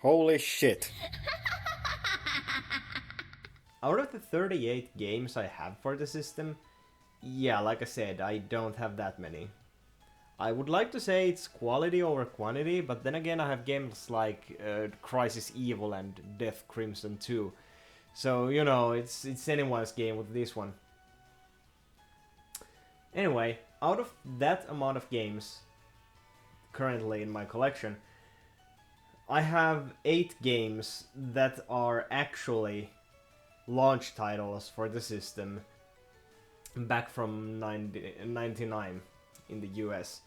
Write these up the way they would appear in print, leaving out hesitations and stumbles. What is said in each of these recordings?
Holy shit. Out of the 38 games I have for the system, yeah, like I said, I don't have that many. I would like to say it's quality over quantity, but then again I have games like Crisis Evil and Death Crimson 2. So, you know, it's anyone's game with this one. Anyway, out of that amount of games currently in my collection, I have 8 games that are actually launch titles for the system back from 99 in the US.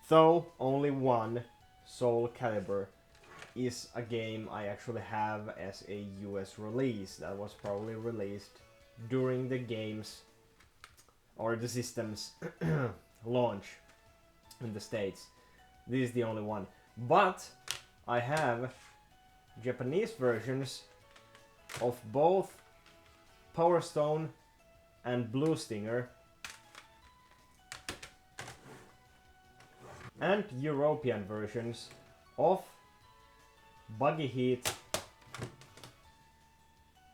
Though only one, Soul Calibur, is a game I actually have as a US release that was probably released during the game's or the system's launch in the States. This is the only one. But I have Japanese versions of both Power Stone and Blue Stinger, and European versions of Buggy Heat,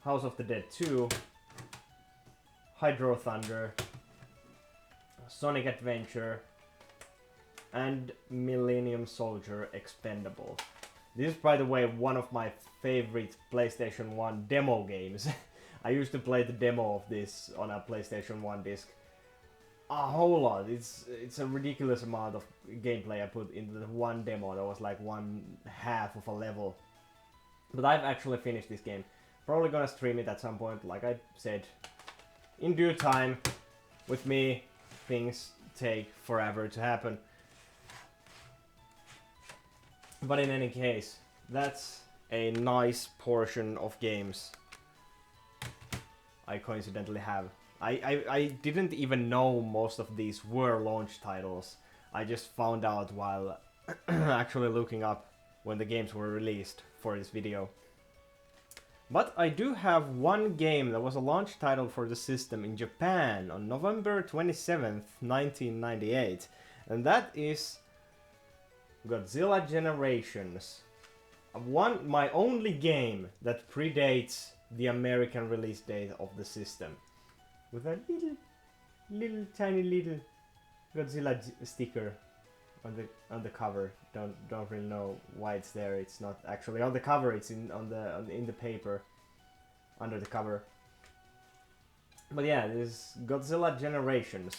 House of the Dead 2, Hydro Thunder, Sonic Adventure, and Millennium Soldier Expendable. This is, by the way, one of my favorite PlayStation 1 demo games. I used to play the demo of this on a PlayStation 1 disc a whole lot. It's a ridiculous amount of gameplay I put into the one demo. That was like one half of a level. But I've actually finished this game. Probably gonna stream it at some point, like I said, in due time. With me, things take forever to happen. But in any case, that's a nice portion of games I coincidentally have. I didn't even know most of these were launch titles. I just found out while actually looking up when the games were released for this video. But I do have one game that was a launch title for the system in Japan on November 27th, 1998. And that is Godzilla Generations. My only game that predates the American release date of the system. With a little tiny little Godzilla sticker on the cover. Don't really know why it's there. It's not actually on the cover. It's in the paper under the cover. But yeah, this is Godzilla Generations,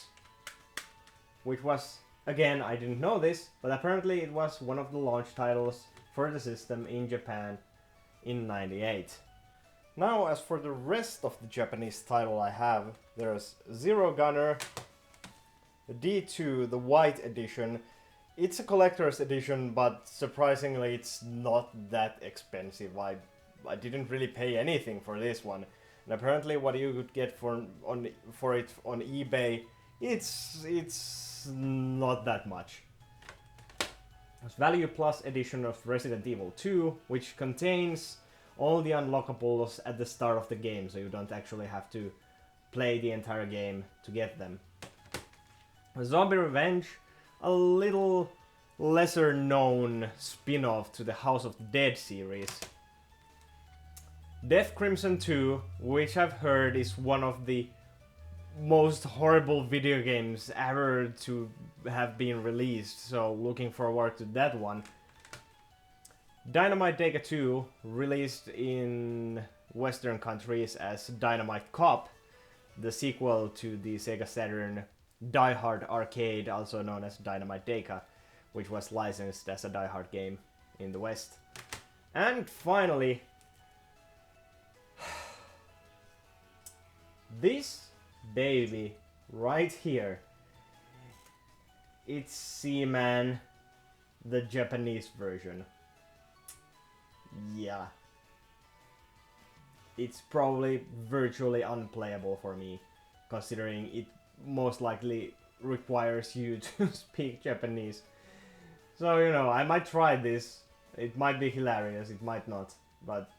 which was, again, I didn't know this, but apparently it was one of the launch titles for the system in Japan in '98. Now, as for the rest of the Japanese title I have, there's Zero Gunner, D2, the White Edition. It's a collector's edition, but surprisingly it's not that expensive. I didn't really pay anything for this one. And apparently what you could get for it on eBay, it's not that much. There's Value Plus edition of Resident Evil 2, which contains all the unlockables at the start of the game, so you don't actually have to play the entire game to get them. Zombie Revenge, a little lesser known spin-off to the House of the Dead series. Death Crimson 2, which I've heard is one of the most horrible video games ever to have been released, so looking forward to that one. Dynamite Dega 2, released in Western countries as Dynamite Cop, the sequel to the Sega Saturn Die Hard arcade, also known as Dynamite Dega, which was licensed as a Die Hard game in the West. And finally, this baby right here, it's Seaman, the Japanese version. Yeah. It's probably virtually unplayable for me, considering it most likely requires you to speak Japanese. So, you know, I might try this. It might be hilarious, it might not, but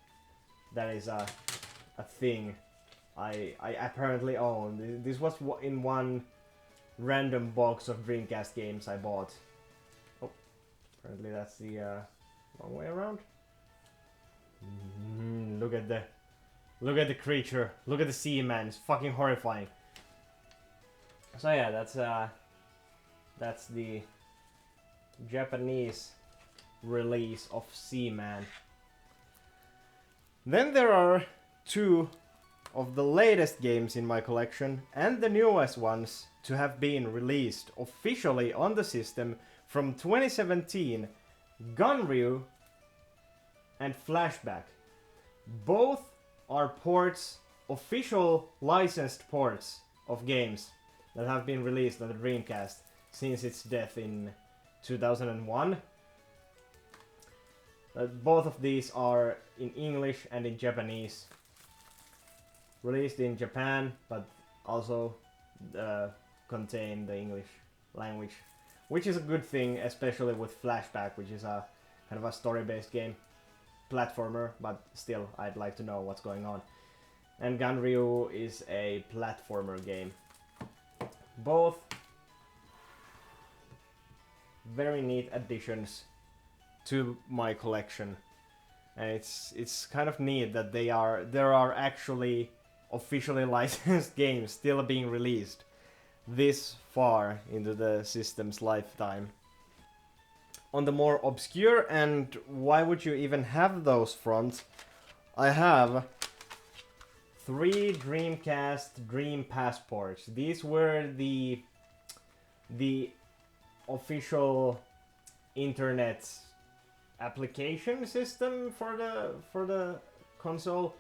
that is a thing I apparently own. This was in one random box of Dreamcast games I bought. Oh, apparently that's the wrong way around. Look at the creature. Look at the Seaman. It's fucking horrifying. So yeah, that's the Japanese release of Seaman. Then there are two of the latest games in my collection and the newest ones to have been released officially on the system from 2017, Gunryu and Flashback. Both are ports, official licensed ports of games that have been released on the Dreamcast since its death in 2001. Both of these are in English and in Japanese. Released in Japan, but also contain the English language, which is a good thing, especially with Flashback, which is a kind of a story-based game, platformer, but still, I'd like to know what's going on. And Gunryu is a platformer game. Both very neat additions to my collection, and it's kind of neat that there are actually officially licensed games still being released this far into the system's lifetime. On the more obscure and why would you even have those fronts, I have 3 Dreamcast Dream Passports. These were the official internet application system for the console.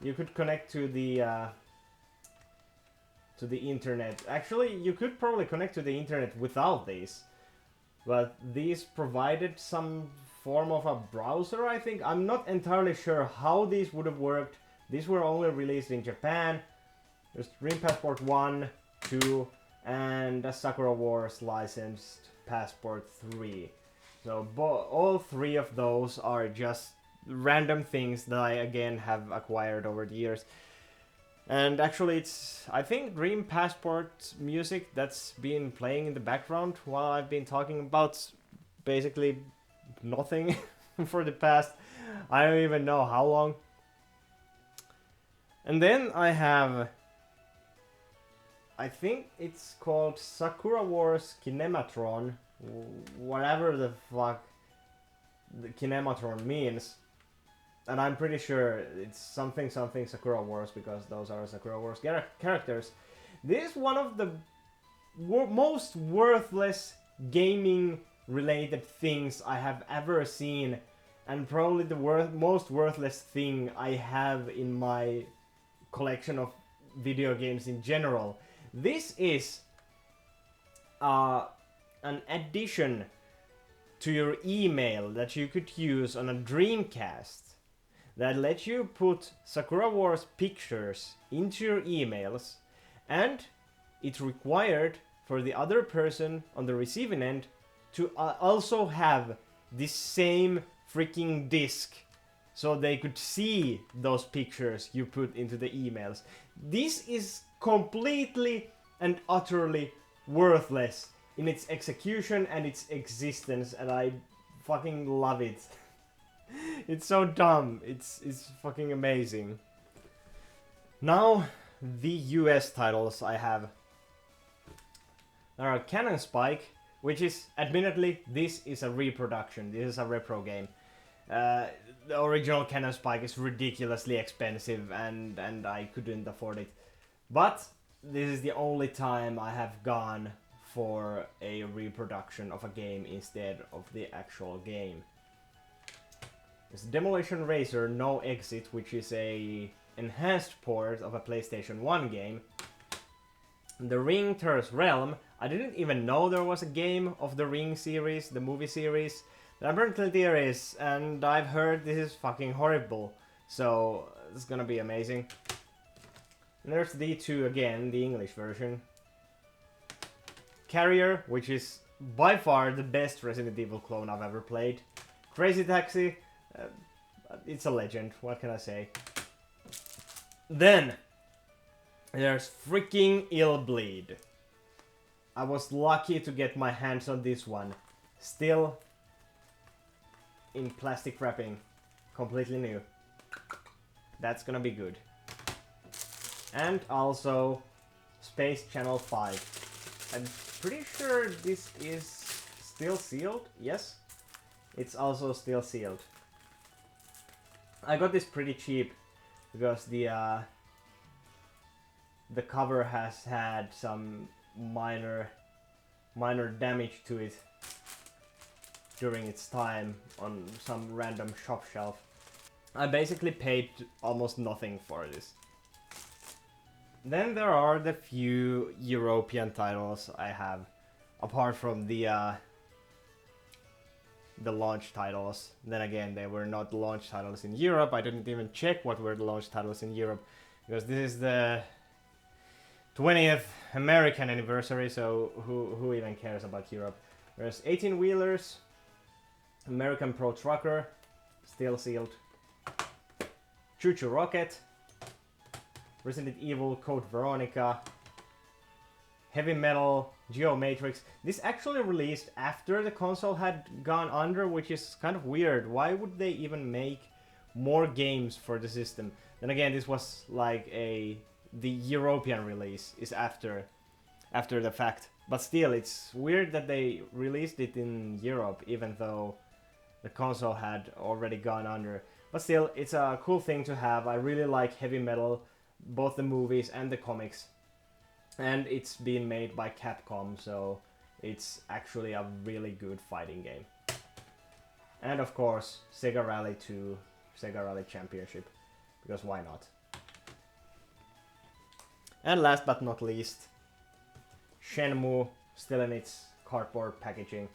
You could connect to the internet. Actually, you could probably connect to the internet without these, but these provided some form of a browser, I think. I'm not entirely sure how these would have worked. These were only released in Japan. There's Dream Passport 1, 2, and a Sakura Wars licensed Passport 3. So all 3 of those are just random things that I again have acquired over the years. And actually I think Dream Passport music that's been playing in the background while I've been talking about basically nothing for the past, I don't even know how long. And then I have, I think it's called Sakura Wars Kinematron, whatever the fuck the Kinematron means. And I'm pretty sure it's something Sakura Wars, because those are Sakura Wars characters. This is one of the most worthless gaming related things I have ever seen, and probably the most worthless thing I have in my collection of video games in general. This is an addition to your email that you could use on a Dreamcast that lets you put Sakura Wars pictures into your emails, and it required for the other person on the receiving end to also have the same freaking disc so they could see those pictures you put into the emails. This is completely and utterly worthless in its execution and its existence, and I fucking love it. It's so dumb. It's fucking amazing. Now, the US titles I have. There are Cannon Spike, which is, admittedly, this is a reproduction. This is a repro game. The original Cannon Spike is ridiculously expensive, and I couldn't afford it. But this is the only time I have gone for a reproduction of a game instead of the actual game. There's Demolition Racer No Exit, which is a enhanced port of a PlayStation 1 game. The Ring Tears Realm. I didn't even know there was a game of the Ring series, the movie series. Apparently there is, and I've heard this is fucking horrible. So it's gonna be amazing. And there's D2 again, the English version. Carrier, which is by far the best Resident Evil clone I've ever played. Crazy Taxi. It's a legend, what can I say? Then, there's freaking Illbleed. I was lucky to get my hands on this one. Still in plastic wrapping. Completely new. That's gonna be good. And also Space Channel 5. I'm pretty sure this is still sealed. Yes, it's also still sealed. I got this pretty cheap because the cover has had some minor damage to it during its time on some random shop shelf. I basically paid almost nothing for this. Then there are the few European titles I have, apart from the launch titles. Then again, they were not launch titles in Europe. I didn't even check what were the launch titles in Europe, because this is the 20th American anniversary, so who even cares about Europe? There's 18 Wheelers, American Pro Trucker, still sealed, Choo Choo Rocket, Resident Evil Code Veronica, Heavy Metal, Geomatrix. This actually released after the console had gone under, which is kind of weird. Why would they even make more games for the system? Then again, this was like the European release is after the fact. But still, it's weird that they released it in Europe, even though the console had already gone under. But still, it's a cool thing to have. I really like Heavy Metal, both the movies and the comics. And it's been made by Capcom, so it's actually a really good fighting game. And of course, Sega Rally 2, Sega Rally Championship, because why not? And last but not least, Shenmue, still in its cardboard packaging.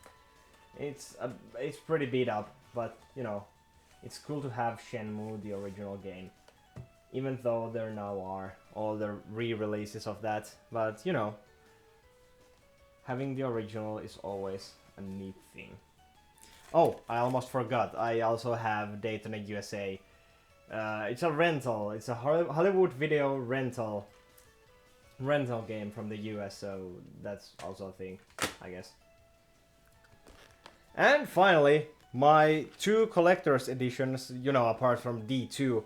It's pretty beat up, but you know, it's cool to have Shenmue, the original game. Even though there now are all the re-releases of that, but you know, having the original is always a neat thing. Oh, I almost forgot, I also have Daytona USA. It's a rental, it's a Hollywood video rental game from the US, so that's also a thing, I guess. And finally, my two collector's editions, you know, apart from D2.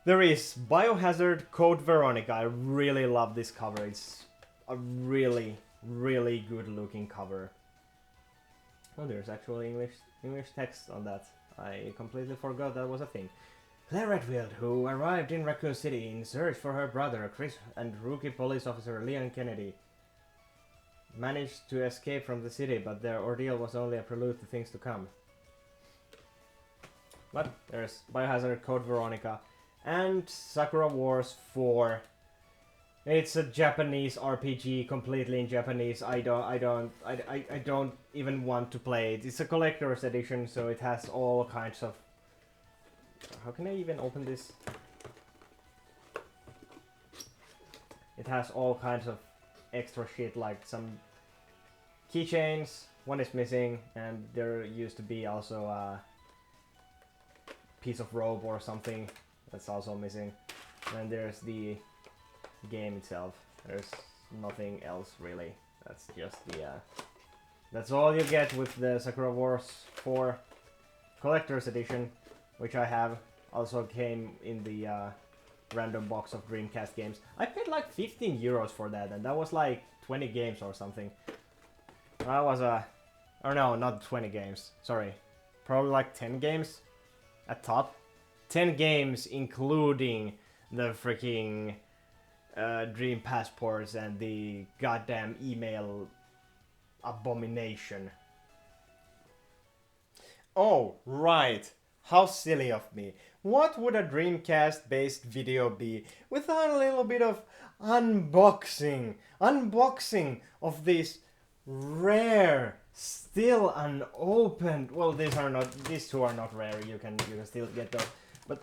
There is Biohazard Code Veronica. I really love this cover. It's a really good looking cover. Oh, there's actually English text on that. I completely forgot that was a thing. Claire Redfield, who arrived in Raccoon City in search for her brother Chris and rookie police officer Leon Kennedy, managed to escape from the city, but their ordeal was only a prelude to things to come. But there's Biohazard Code Veronica. And Sakura Wars 4. It's a Japanese RPG, completely in Japanese. I don't even want to play it. It's a collector's edition, so it has all kinds of... How can I even open this? It has all kinds of extra shit, like some keychains. One is missing, and there used to be also a piece of rope or something. That's also missing. And there's the game itself. There's nothing else really. That's just the... that's all you get with the Sakura Wars 4 Collector's Edition, which I have. Also came in the random box of Dreamcast games. I paid like 15 euros for that, and that was like 20 games or something. That was a... or no, not 20 games. Sorry. Probably like 10 games at top. 10 games including the freaking Dream Passports and the goddamn email abomination. Oh, right. How silly of me. What would a Dreamcast based video be without a little bit of unboxing? Unboxing of these rare, still unopened... Well, these two are not rare, you can still get those. But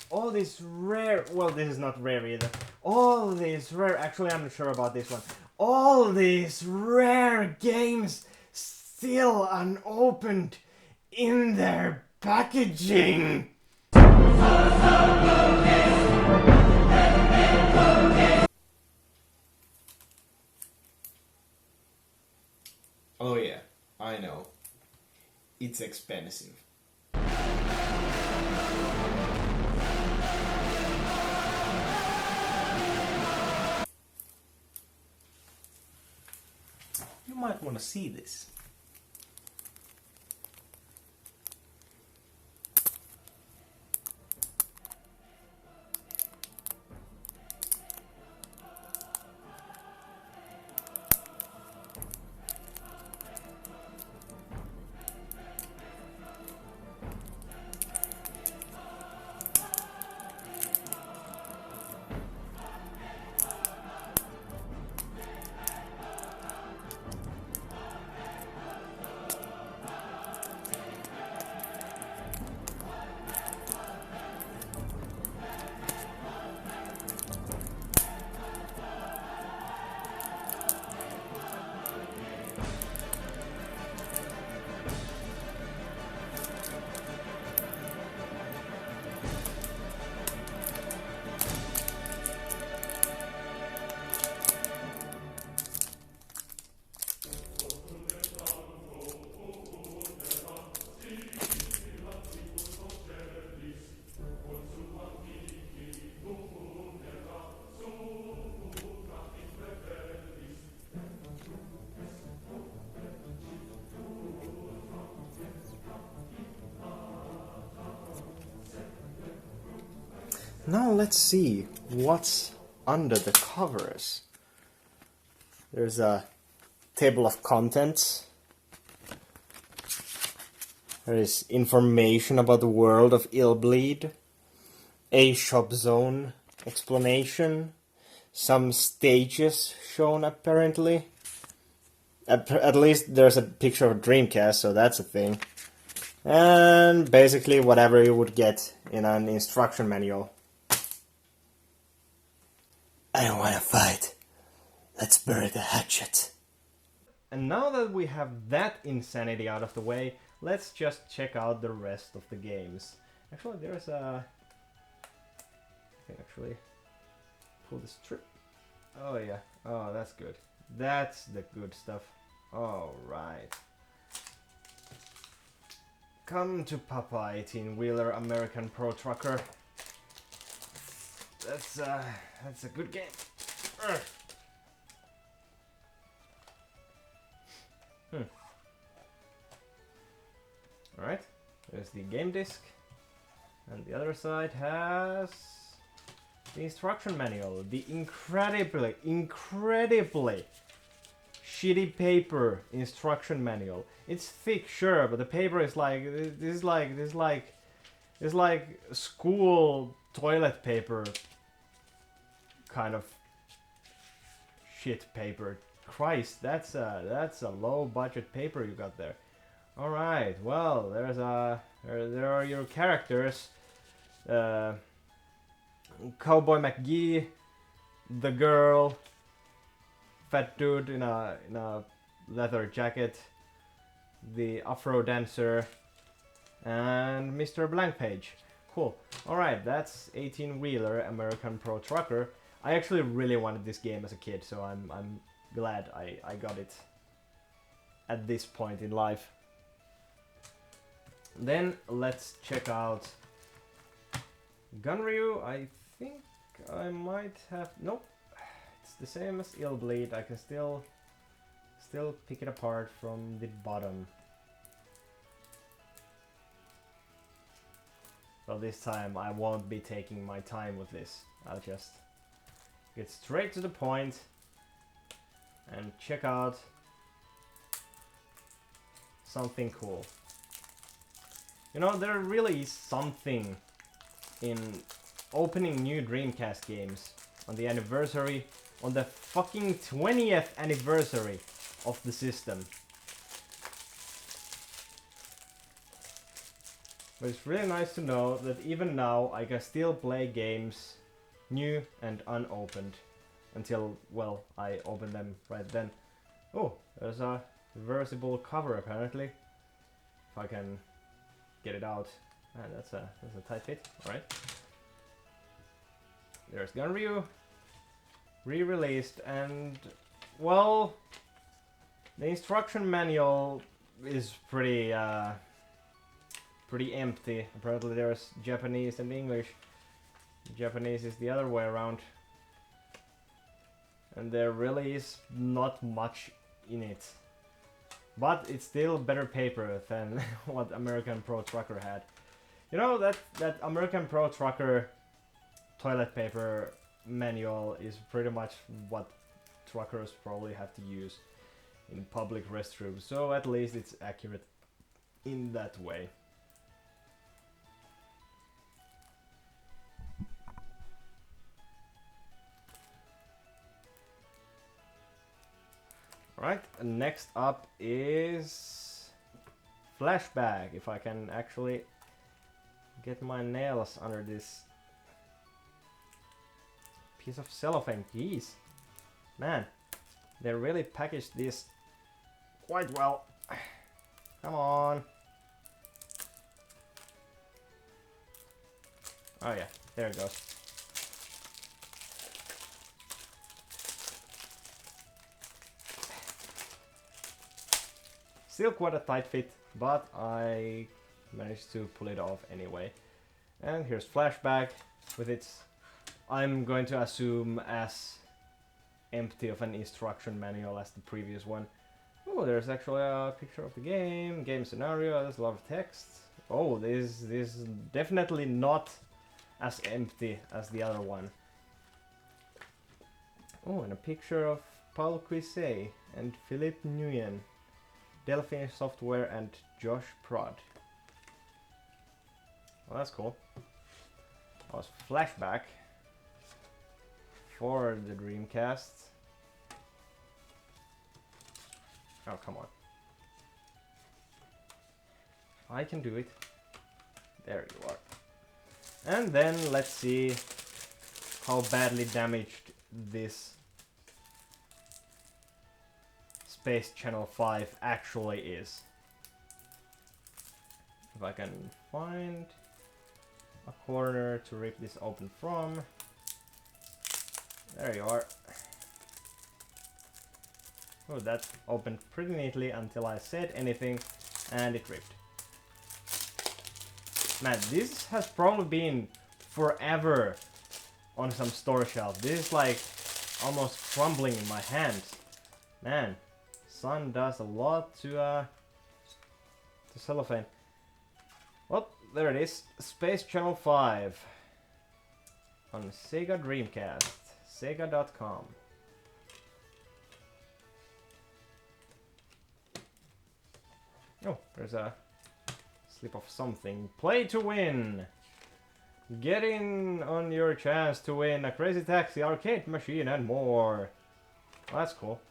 all these rare, well, this is not rare either. All these rare, actually I'm not sure about this one. All these rare games still unopened in their packaging. Oh yeah, I know. It's expensive. You might want to see this. Now let's see what's under the covers. There's a table of contents. There is information about the world of Illbleed, a shop zone explanation, some stages shown apparently. At least there's a picture of a Dreamcast, so that's a thing. And basically whatever you would get in an instruction manual. I don't want to fight. Let's bury the hatchet. And now that we have that insanity out of the way, let's just check out the rest of the games. Actually, there's a... I can actually pull the strip. Oh yeah, oh that's good. That's the good stuff. Alright. Come to Papa 18-wheeler American Pro Trucker. That's a good game. Alright, there's the game disc. And the other side has the instruction manual. The incredibly shitty paper instruction manual. It's thick, sure, but the paper is like this is like school toilet paper kind of shit paper. Christ, that's a low budget paper you got there. All right, well, there are your characters. Cowboy McGee, the girl, fat dude in a leather jacket, the Afro dancer, and Mr. Blank Page. Cool. Alright, that's 18-wheeler American Pro Trucker. I actually really wanted this game as a kid, so I'm glad I got it at this point in life. Then let's check out Gunryu. I think I might have... Nope. It's the same as Illbleed. I can still pick it apart from the bottom. So this time I won't be taking my time with this. I'll just get straight to the point and check out something cool. You know, there really is something in opening new Dreamcast games on the anniversary, on the fucking 20th anniversary of the system. But it's really nice to know that even now I can still play games new and unopened until, well, I open them right then. Oh, there's a reversible cover apparently. If I can get it out. Ah, that's a tight fit. Alright. There's Gunryu. Re-released, and well, the instruction manual is pretty pretty empty. Apparently there's Japanese and English. Japanese is the other way around. And there really is not much in it. But it's still better paper than what American Pro Trucker had. You know, that American Pro Trucker toilet paper manual is pretty much what truckers probably have to use in public restrooms. So at least it's accurate in that way. Right, next up is Flashback. If I can actually get my nails under this piece of cellophane. Jeez, man, they really packaged this quite well. Come on. Oh yeah, there it goes. Still quite a tight fit, but I managed to pull it off anyway. And here's Flashback with its, I'm going to assume, as empty of an instruction manual as the previous one. Oh, there's actually a picture of the game scenario, there's a lot of text. Oh, this is definitely not as empty as the other one. Oh, and a picture of Paul Cuisset and Philippe Nguyen. Delphine Software and Josh Prod. Well, that's cool. That was Flashback for the Dreamcast. Oh, come on. I can do it. There you are. And then let's see how badly damaged this Space Channel 5 actually is. If I can find a corner to rip this open from. There you are. Oh, that opened pretty neatly until I said anything and it ripped. Man, this has probably been forever on some store shelf. This is like almost crumbling in my hands. Man, sun does a lot to cellophane. Well, there it is. Space Channel 5 on Sega Dreamcast. Sega.com. Oh, there's a slip of something. Play to win! Get in on your chance to win a Crazy Taxi arcade machine and more. Well, that's cool.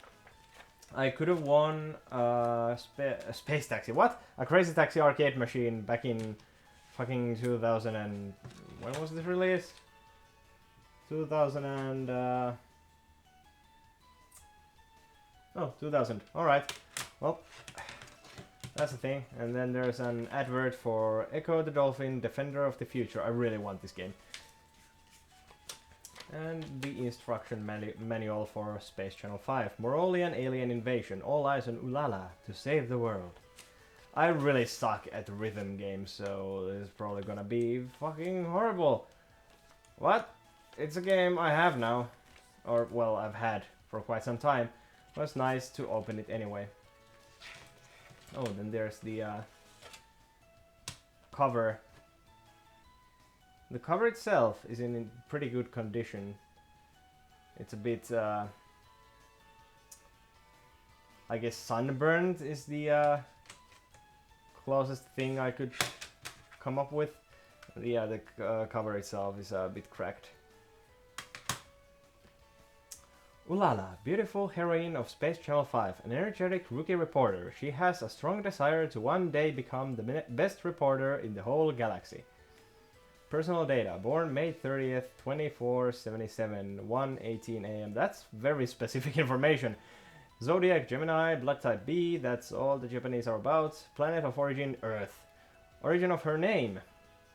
I could have won a Space Taxi. What? A Crazy Taxi arcade machine back in fucking 2000 and... When was this released? 2000 and... Oh, 2000. Alright. Well, that's the thing. And then there's an advert for Echo the Dolphin, Defender of the Future. I really want this game. And the instruction manual for Space Channel 5. Morolian alien invasion. All eyes on Ulala to save the world. I really suck at rhythm games, so this is probably gonna be fucking horrible. What? It's a game I have now. Or, well, I've had for quite some time. But it's nice to open it anyway. Oh, then there's the cover. The cover itself is in pretty good condition. It's a bit, I guess sunburned is the closest thing I could come up with. Yeah, the cover itself is a bit cracked. Ulala, beautiful heroine of Space Channel 5, an energetic rookie reporter. She has a strong desire to one day become the best reporter in the whole galaxy. Personal data, born May 30th, 2477, 1:18 AM. That's very specific information. Zodiac, Gemini, blood type B, that's all the Japanese are about. Planet of origin, Earth. Origin of her name.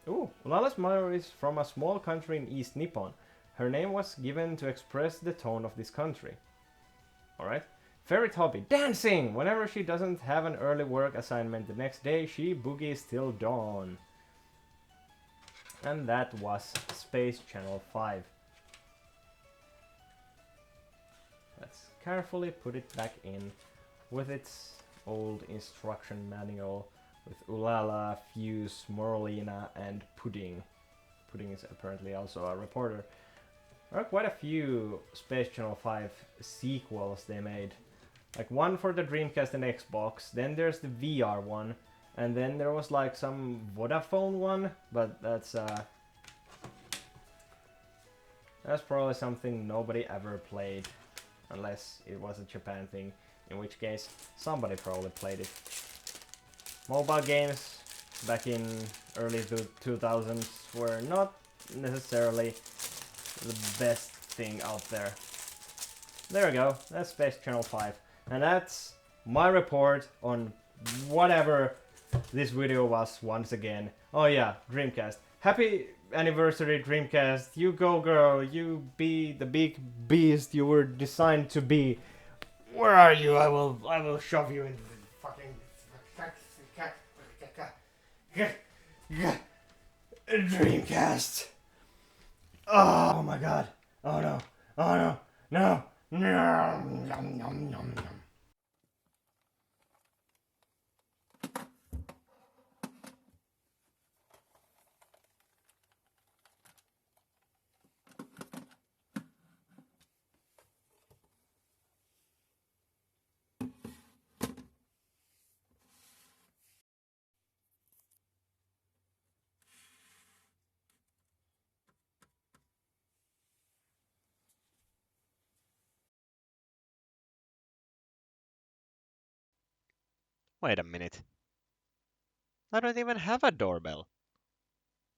Ooh, Ulala's mother is from a small country in East Nippon. Her name was given to express the tone of this country. Alright. Favorite hobby? Dancing! Whenever she doesn't have an early work assignment the next day, she boogies till dawn. And that was Space Channel 5. Let's carefully put it back in with its old instruction manual with Ulala, Fuse, Morlina, and Pudding. Pudding is apparently also a reporter. There are quite a few Space Channel 5 sequels they made. Like one for the Dreamcast and Xbox, then there's the VR one, and then there was like some Vodafone one, but that's probably something nobody ever played, unless it was a Japan thing, in which case somebody probably played it. Mobile games back in early 2000s were not necessarily the best thing out there. There we go, that's Space Channel 5. And that's my report on whatever this video was once again. Oh yeah, Dreamcast. Happy anniversary, Dreamcast. You go, girl. You be the big beast you were designed to be. Where are you? I will shove you into the fucking Dreamcast. Oh my god. Oh no. Oh no. No. No. Wait a minute. I don't even have a doorbell.